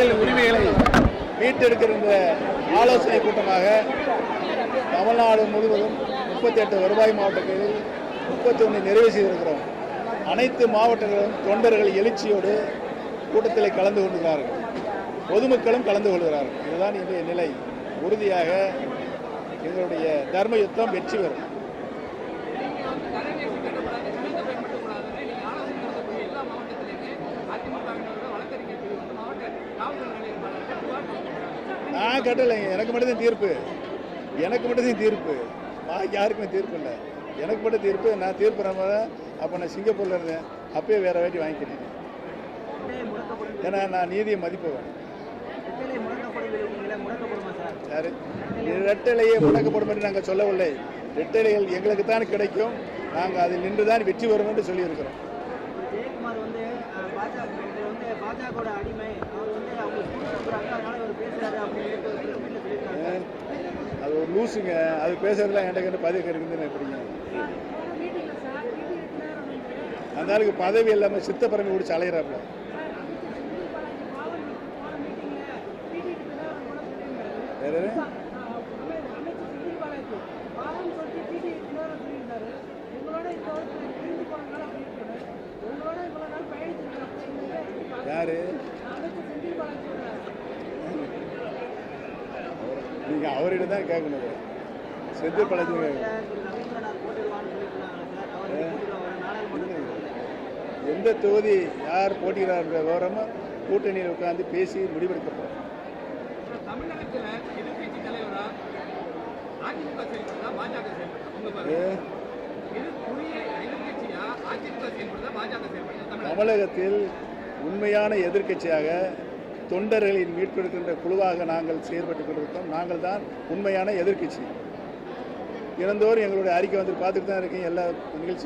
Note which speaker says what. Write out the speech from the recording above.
Speaker 1: தொண்டர்களின் உரிமைகளை மீட்டெடுக்கிற இந்த ஆலோசனை கூட்டமாக தமிழ்நாடு முழுவதும் 38 வருவாய் மாவட்டங்களில் 31 நிறைவு செய்திருக்கிறோம். அனைத்து மாவட்டங்களிலும் தொண்டர்கள் எழுச்சியோடு கூட்டத்தில் கலந்து கொள்கிறார்கள், பொதுமக்களும் கலந்து கொள்கிறார்கள். இதுதான் இன்றைய நிலை. உறுதியாக எங்களுடைய தர்ம யுத்தம் வெற்றி பெறும். நான் கட்டலைங்க, எனக்கு மட்டும்தான் தீர்ப்பு, எனக்கு மட்டும்தான் தீர்ப்பு, யாருக்குமே தீர்ப்பு இல்லை, எனக்கு மட்டும் தீர்ப்பு. நான் தீர்ப்பு அப்போ நான் சிங்கப்பூரில் இருந்தேன், அப்பயே வேற வேட்டி வாங்கிக்கிறேன். ஏன்னா நான் நீதியை மதிப்பவன். யாரு ரெட்டலையே முடக்கப்படும் என்று நாங்கள் சொல்லவில்லை. ரெட்டலைகள் எங்களுக்கு தான் கிடைக்கும், நாங்கள் அதில் நின்று தான் வெற்றி வரும் என்று சொல்லியிருக்கிறோம். அது ஒரு லூசுங்க, அது பேசுறதுலாம் என்கிட்ட பதவி இருக்குதுன்னு எப்படிங்க? அந்த ஆளுக்கு பதவி இல்லாமல் சித்தப்பரம்பு பிடிச்சி அலையிறாப்புல. யாரு நீங்க அவரிடம் தான் கேட்கணும். செந்தில் பாலாஜி எந்த தொகுதி யார் போட்டியிடார் விவரமா கூட்டணியில் உட்கார்ந்து பேசி முடிவெடுக்கப்படும். தமிழகத்தில் உண்மையான எதிர்க்கட்சியாக தொண்டர்களின் மீட்பெடுக்கின்ற குழுவாக நாங்கள் செயல்பட்டுக் கொண்டிருக்கிறோம். நாங்கள் தான் உண்மையான எதிர்க்கட்சி. தினந்தோறும் எங்களுடைய அறிக்கை வந்து பார்த்துட்டு தான் இருக்கீங்க. எல்லா நிகழ்ச்சி